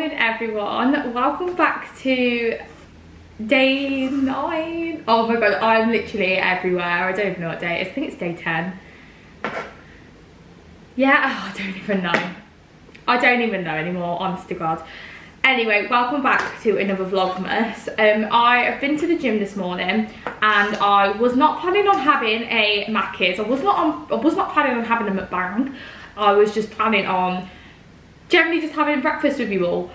morning everyone, welcome back to day 9. Oh my god, I'm literally everywhere. I don't even know what day it is. I think it's day 10. Yeah, oh, I don't even know. I don't even know anymore, honest to god. Anyway, welcome back to another vlogmas. I have been to the gym this morning and I was not planning on having a Macca's. I was not planning on having a mukbang. I was just planning on generally just having breakfast with you all,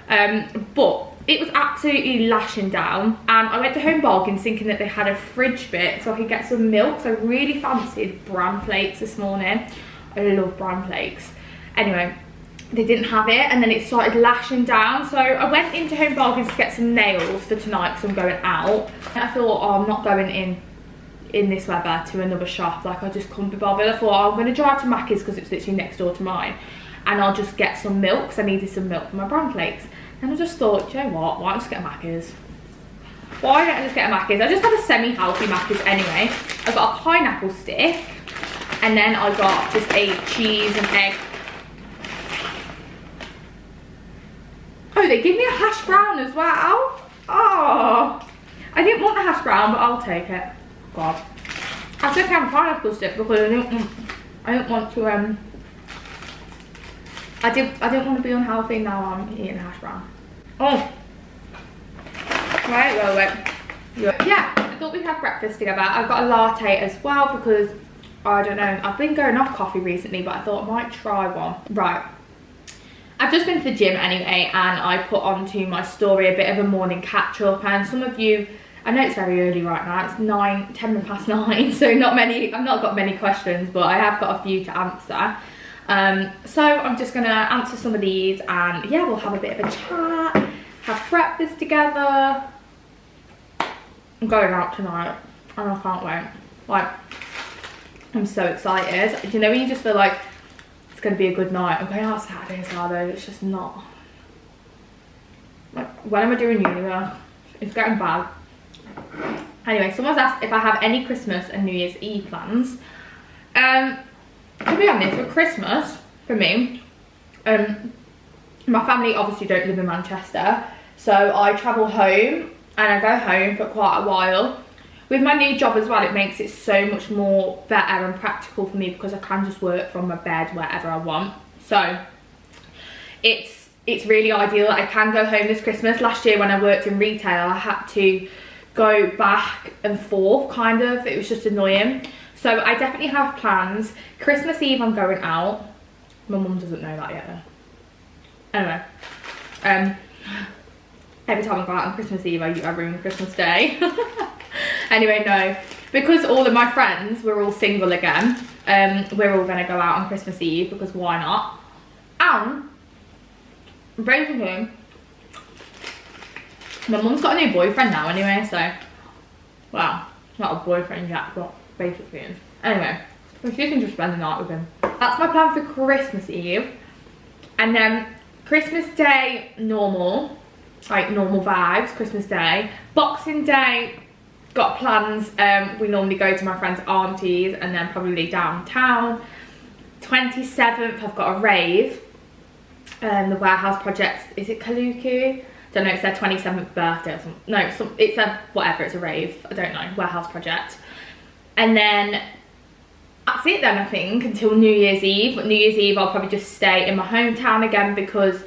but it was absolutely lashing down, and I went to Home Bargains thinking that they had a fridge bit so I could get some milk. So I really fancied bran flakes this morning. I love bran flakes. Anyway, they didn't have it, and then it started lashing down, so I went into Home Bargains to get some nails for tonight because I'm going out. And I thought, oh, I'm not going in this weather to another shop, like I just couldn't be bothered. I thought, oh, I'm going to drive to Macca's because it's literally next door to mine, and I'll just get some milk because I needed some milk for my bran flakes. And I just thought, you know what, why don't I just get a Macca's? Why don't I just get a Macca's? I just had a semi-healthy Macca's anyway. I got a pineapple stick, and then I got just a cheese and egg. Oh, they give me a hash brown as well. Oh, I didn't want the hash brown, but I'll take it. God, I took out a pineapple stick because I didn't want to I didn't want to be unhealthy. Now I'm eating hash brown. Oh, wait. Yeah, I thought we'd have breakfast together. I've got a latte as well because I don't know. I've been going off coffee recently, but I thought I might try one. Right. I've just been to the gym anyway, and I put onto my story a bit of a morning catch up. And some of you, I know it's very early right now. It's 10 minutes past 9, so I've not got many questions, but I have got a few to answer. So I'm just gonna answer some of these, and yeah, we'll have a bit of a chat, have breakfast together. I'm going out tonight and I can't wait. Like, I'm so excited. You know when you just feel like it's gonna be a good night? I'm going out Saturday as well though. It's just not, like, when am I doing uni work? It's getting bad. Anyway, someone's asked if I have any Christmas and New Year's Eve plans. To be honest, for Christmas, for me, my family obviously don't live in Manchester, so I travel home and I go home for quite a while. With my new job as well, it makes it so much more better and practical for me because I can just work from my bed wherever I want. So it's really ideal that I can go home this Christmas. Last year when I worked in retail, I had to go back and forth, kind of. It was just annoying. So I definitely have plans. Christmas Eve I'm going out. My mum doesn't know that yet though. Anyway, every time I go out on Christmas Eve I ruin Christmas Day. Anyway, no, because all of my friends were all single again, we're all gonna go out on Christmas Eve because why not? And basically, my mum's got a new boyfriend now anyway, so, well, not a boyfriend yet, but basically. Anyway, so she's going to spend the night with him. That's my plan for Christmas Eve. And then Christmas Day, normal, like normal vibes, Christmas Day. Boxing Day, got plans. We normally go to my friend's auntie's and then probably downtown. 27th, I've got a rave. The Warehouse Project, is it Kaluku? Don't know, it's their 27th birthday or something. No, it's a, whatever, it's a rave. I don't know, Warehouse Project. And then that's it then, I think, until New Year's Eve. But New Year's Eve I'll probably just stay in my hometown again because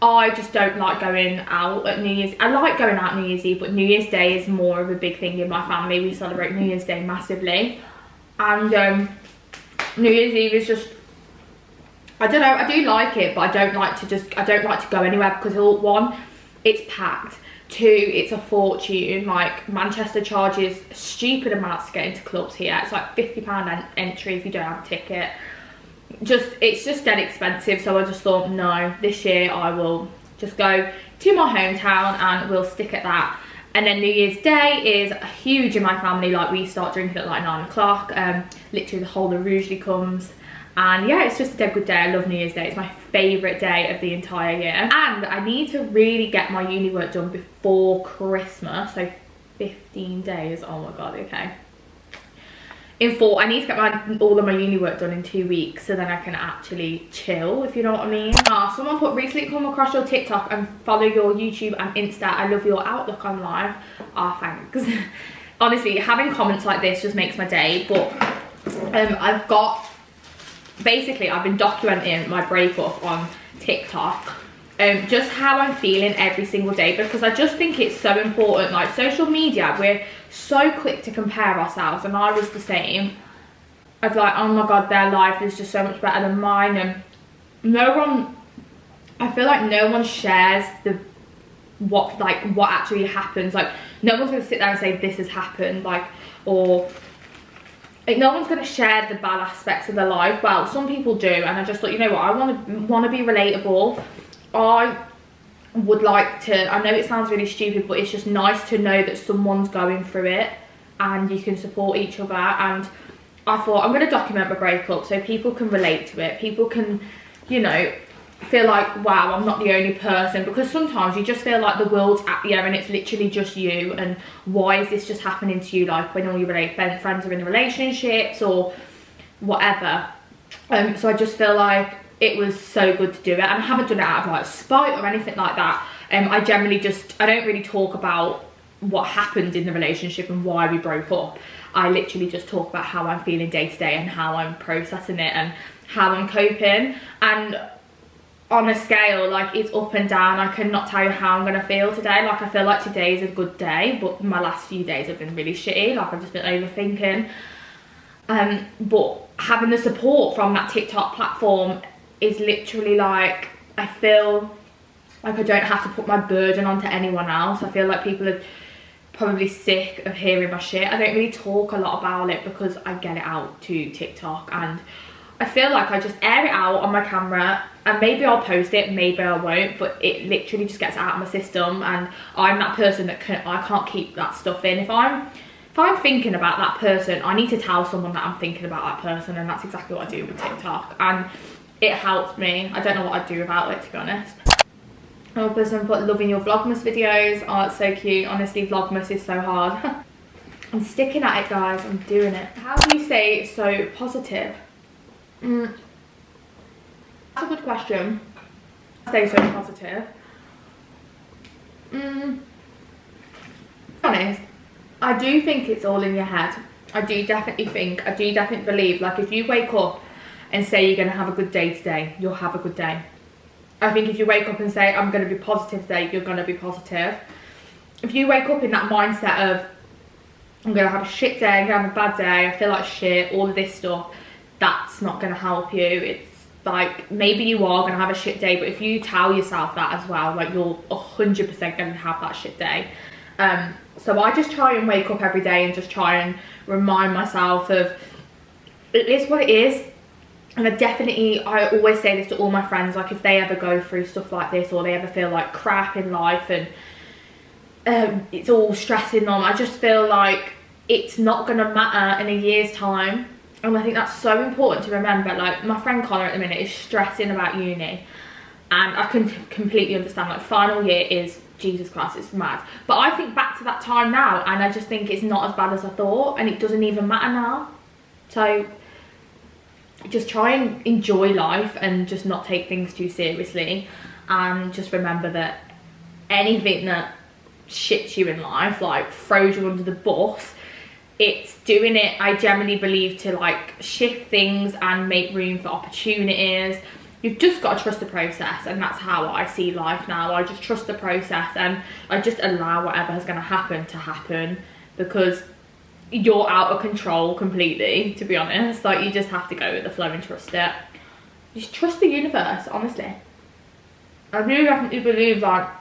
I just don't like going out at New Year's. I like going out New Year's Eve, but New Year's Day is more of a big thing in my family. We celebrate New Year's Day massively. And New Year's Eve is just, I don't know, I do like it, but I don't like to go anywhere because one, it's packed. 2, it's a fortune. Like, Manchester charges stupid amounts to get into clubs here. It's like £50 entry if you don't have a ticket. It's just dead expensive. So I just thought, no, this year I will just go to my hometown and we'll stick at that. And then New Year's Day is huge in my family. Like, we start drinking at like 9 o'clock. Literally the whole of Rougeley comes. And yeah, it's just a dead good day. I love New Year's Day. It's my favourite day of the entire year. And I need to really get my uni work done before Christmas. So 15 days. Oh my god, okay. I need to get all of my uni work done in 2 weeks so then I can actually chill, if you know what I mean. Someone put, recently come across your TikTok and follow your YouTube and Insta. I love your outlook on life. Thanks. Honestly, having comments like this just makes my day. But I've been documenting my breakup on TikTok. Just how I'm feeling every single day, because I just think it's so important. Like, social media, we're so quick to compare ourselves, and I was the same. I've like, oh my god, their life is just so much better than mine, and I feel like no one shares what actually happens. Like, no one's gonna sit there and say this has happened, like, or like, no one's going to share the bad aspects of their life. Well, some people do, and I just thought, you know what, I want to be relatable. I would like to, I know it sounds really stupid, but it's just nice to know that someone's going through it and you can support each other. And I thought, I'm going to document my breakup so people can relate to it. People can, you know, feel like, wow, I'm not the only person, because sometimes you just feel like the world's at you and it's literally just you, and why is this just happening to you, like when all your friends are in relationships or whatever. So I just feel like it was so good to do it, and I haven't done it out of like spite or anything like that. I generally I don't really talk about what happened in the relationship and why we broke up. I literally just talk about how I'm feeling day to day and how I'm processing it and how I'm coping. And on a scale, like, it's up and down. I cannot tell you how I'm gonna feel today. Like, I feel like today's a good day, but my last few days have been really shitty. Like, I've just been overthinking. But having the support from that TikTok platform is literally like, I feel like I don't have to put my burden onto anyone else. I feel like people are probably sick of hearing my shit. I don't really talk a lot about it because I get it out to TikTok, and I feel like I just air it out on my camera, and maybe I'll post it, maybe I won't, but it literally just gets out of my system. And I'm that person that I can't keep that stuff in. If I'm thinking about that person, I need to tell someone that I'm thinking about that person, and that's exactly what I do with TikTok, and it helps me. I don't know what I'd do without it, to be honest. Another person put, loving your Vlogmas videos. Oh, it's so cute. Honestly, Vlogmas is so hard. I'm sticking at it, guys. I'm doing it. How do you stay so positive? That's a good question. Stay so positive. To be honest, I do think it's all in your head. I do definitely believe, like, if you wake up and say you're going to have a good day today, you'll have a good day. I think if you wake up and say, I'm going to be positive today, you're going to be positive. If you wake up in that mindset of, I'm going to have a shit day, I'm going to have a bad day, I feel like shit, all of this stuff, that's not going to help you. It's like, maybe you are going to have a shit day, but if you tell yourself that as well, like, you're 100% going to have that shit day. So I just try and wake up every day and just try and remind myself of, it is what it is. And I always say this to all my friends, like, if they ever go through stuff like this, or they ever feel like crap in life and it's all stressing them, I just feel like it's not going to matter in a year's time. And I think that's so important to remember. Like, my friend Connor at the minute is stressing about uni, and I can completely understand. Like, final year is, Jesus Christ, it's mad. But I think back to that time now, and I just think it's not as bad as I thought, and it doesn't even matter now. So just try and enjoy life and just not take things too seriously, and just remember that anything that shits you in life, like, throws you under the bus, it's doing it, I generally believe, to like shift things and make room for opportunities. You've just got to trust the process, and that's how I see life now. I just trust the process, and I just allow whatever is going to happen, because you're out of control completely, to be honest. Like, you just have to go with the flow and trust it. Just trust the universe, honestly. I do definitely believe that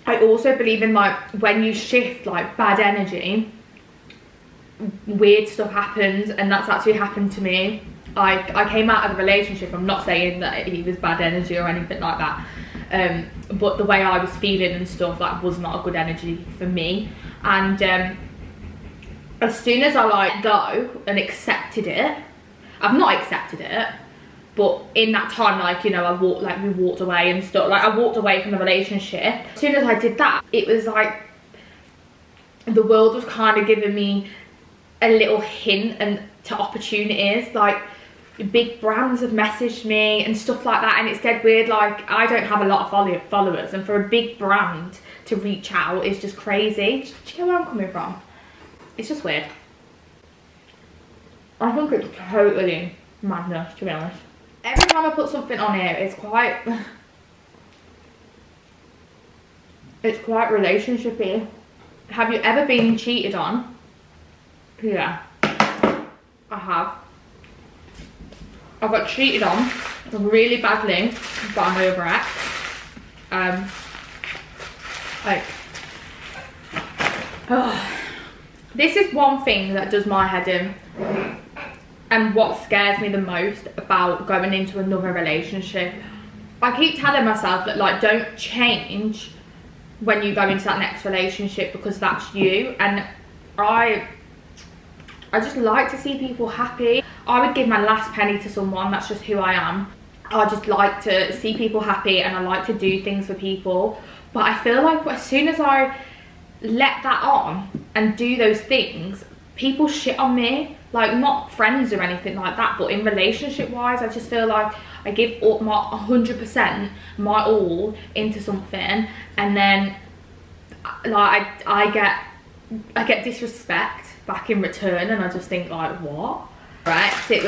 I also believe in, like, when you shift, like, bad energy, weird stuff happens, and that's actually happened to me. I came out of the relationship, I'm not saying that he was bad energy or anything like that, but the way I was feeling and stuff, that was not a good energy for me. And as soon as I let go and accepted it, I've not accepted it, but in that time, like, you know, we walked away and stuff. Like, I walked away from the relationship. As soon as I did that, it was like, the world was kind of giving me a little hint and to opportunities. Like big brands have messaged me and stuff like that, and it's dead weird. Like I don't have a lot of followers, and for a big brand to reach out is just crazy. Do you know where I'm coming from? It's just weird. I think it's totally madness, to be honest. Every time I put something on here, it's quite relationship-y. Have you ever been cheated on? Yeah, I have. I got cheated on really badly, but I'm over it. This is one thing that does my head in, and what scares me the most about going into another relationship. I keep telling myself that, like, don't change when you go into that next relationship, because that's you. And I just like to see people happy. I would give my last penny to someone. That's just who I am. I just like to see people happy, and I like to do things for people. But I feel like as soon as I let that on and do those things, people shit on me. Like, not friends or anything like that, but in relationship wise, I just feel like I give up my 100%, my all into something, and then like I get disrespect back in return, and I just think, like, what? Right, so it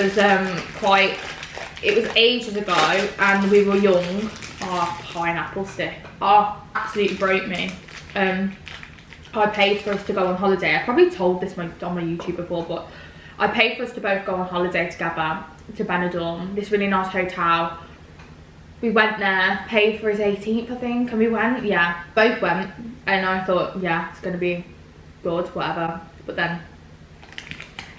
was ages ago, and we were young. Oh, pineapple stick. Oh, absolutely broke me. I paid for us to go on holiday. I probably told this on my YouTube before, but I paid for us to both go on holiday together to Benidorm, this really nice hotel. We went there, paid for his 18th, I think, and we went, yeah, both went, and I thought, yeah, it's gonna be good, whatever. But then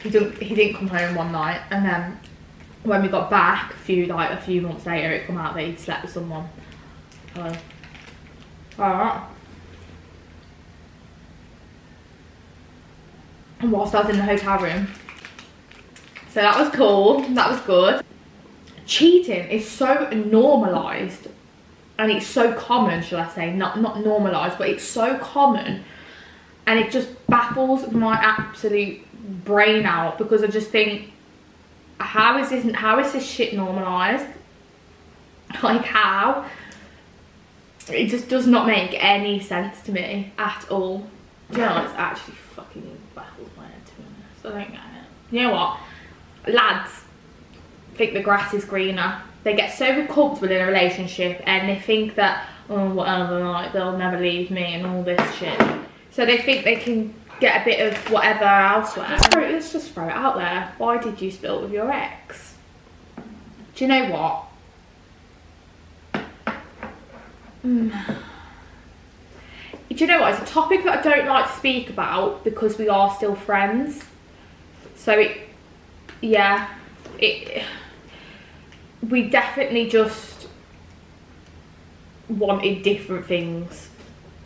he didn't come home one night, and then when we got back a few months later, it come out that he'd slept with someone. Alright. And whilst I was in the hotel room. So that was cool, that was good. Cheating is so normalised, and it's so common, shall I say, not normalised, but it's so common, and it just baffles my absolute brain out, because I just think, how is this shit normalised? Like, how? It just does not make any sense to me at all. You know, it's actually fucking baffles my head, to be honest. I don't get it. You know what? Lads think the grass is greener. They get so comfortable in a relationship, and they think that, oh, whatever, like, they'll never leave me and all this shit. So they think they can get a bit of whatever elsewhere. Let's just throw it out there. Why did you split with your ex? Do you know what? Do you know what? It's a topic that I don't like to speak about, because we are still friends. So we definitely just wanted different things.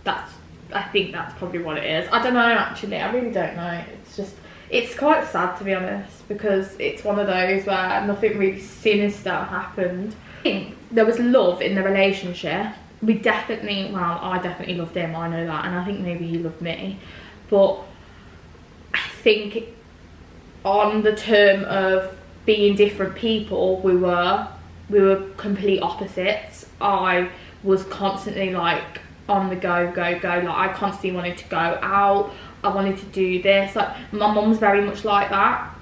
I think that's probably what it is. I don't know, actually. I really don't know. It's quite sad, to be honest, because it's one of those where nothing really sinister happened. I think there was love in the relationship. I definitely loved him, I know that, and I think maybe he loved me. But I think on the term of being different people, we were complete opposites. I was constantly like on the go. Like, I constantly wanted to go out. I wanted to do this. Like, my mum's very much like that.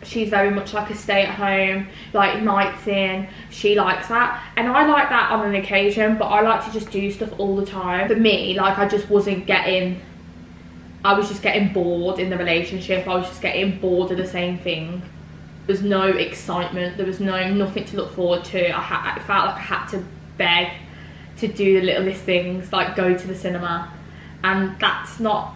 She's very much like a stay-at-home, like, nights in. She likes that, and I like that on an occasion, but I like to just do stuff all the time. For me, like, I was just getting bored in the relationship. I was just getting bored of the same thing. There was no excitement. There was nothing to look forward to. I felt like I had to beg to do the littlest things, like go to the cinema, and that's not.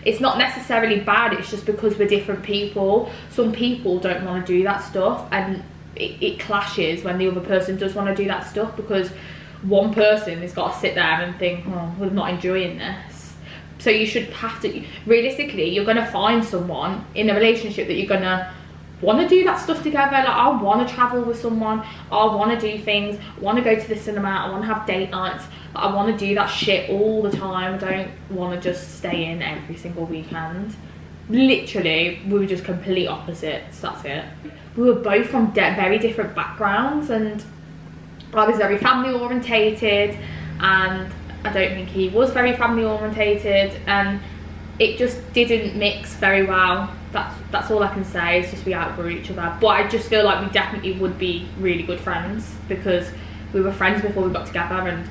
It's not necessarily bad. It's just because we're different people. Some people don't want to do that stuff, and it clashes when the other person does want to do that stuff, because one person has got to sit there and think, oh, I'm not enjoying this. So you should have to, realistically, you're going to find someone in a relationship that you're going to want to do that stuff together. Like, I want to travel with someone, I want to do things, I want to go to the cinema, I want to have date nights. Like, I want to do that shit all the time. I don't want to just stay in every single weekend. Literally, we were just complete opposites, that's it. We were both from very different backgrounds, and I was very family orientated, and I don't think he was very family orientated, and it just didn't mix very well. That's all I can say, is just we outgrew each other. But I just feel like we definitely would be really good friends, because we were friends before we got together, and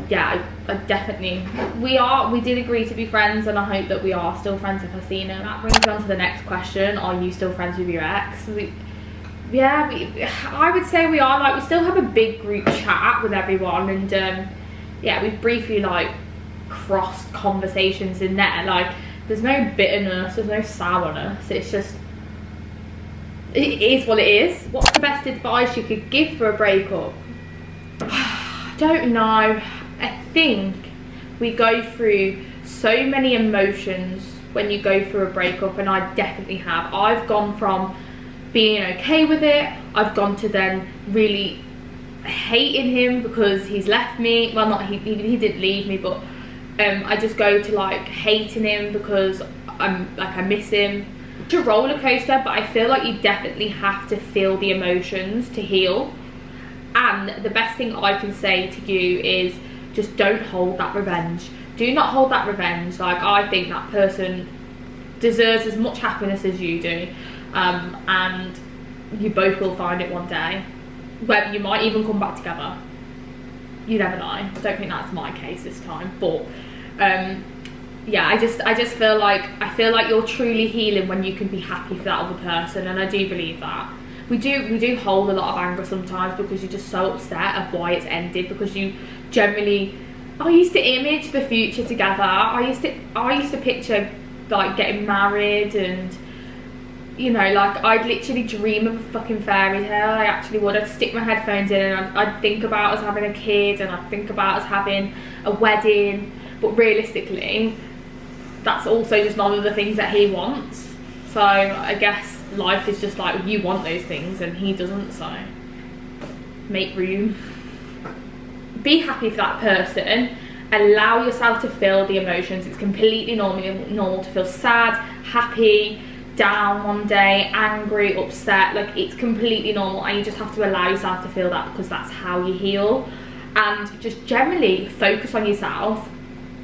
yeah, I definitely, we did agree to be friends, and I hope that we are still friends if I see him. That brings me on to the next question: are you still friends with your ex? I would say we are. Like, we still have a big group chat with everyone, and yeah, we briefly like crossed conversations in there. Like, there's no bitterness, there's no sourness, it's just, it is what it is. What's the best advice you could give for a breakup? I don't know. I think we go through so many emotions when you go through a breakup, and I definitely have. I've gone from being okay with it, I've gone to then really hating him because he's left me. Well, not he didn't leave me, but I just go to like hating him because I miss him. It's a roller coaster, but I feel like you definitely have to feel the emotions to heal. And the best thing I can say to you is just don't hold that revenge. Do not hold that revenge. Like, I think that person deserves as much happiness as you do, and you both will find it one day, where you might even come back together. You never know. I don't think that's my case this time, but yeah, I just feel like you're truly healing when you can be happy for that other person, and I do believe that. We do hold a lot of anger sometimes because you're just so upset of why it's ended, because you generally, I used to image the future together. I used to picture like getting married, and you know, like, I'd literally dream of a fucking fairy tale. I actually would. I'd stick my headphones in and I'd think about us having a kid, and I'd think about us having a wedding, but realistically that's also just none of the things that he wants. So I guess life is just like, you want those things and he doesn't, so make room. Be happy for that person. Allow yourself to feel the emotions. It's completely normal to feel sad, happy, down one day, angry, upset. Like, it's completely normal, and you just have to allow yourself to feel that, because that's how you heal. And just generally focus on yourself.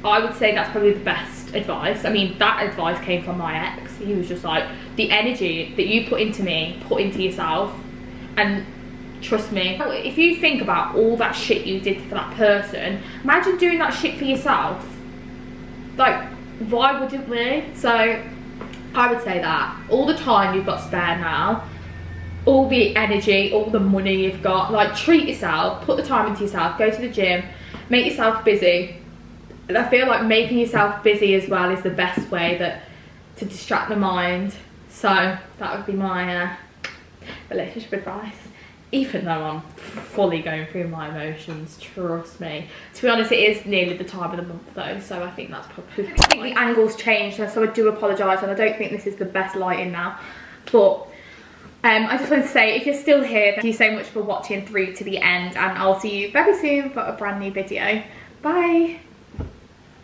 I would say that's probably the best advice. I mean, that advice came from my ex. He was just like, the energy that you put into me, put into yourself, and trust me, if you think about all that shit you did for that person, imagine doing that shit for yourself. Like, why wouldn't we? So I would say that all the time you've got spare now, all the energy, all the money you've got, like, treat yourself, put the time into yourself, go to the gym, make yourself busy. And I feel like making yourself busy as well is the best way to distract the mind. So that would be my relationship advice. Even though I'm fully going through my emotions, trust me. To be honest, it is nearly the time of the month though, so I think that's probably, I think the angle's changed, so I do apologise, and I don't think this is the best lighting now. But I just wanted to say, if you're still here, thank you so much for watching through to the end, and I'll see you very soon for a brand new video. Bye.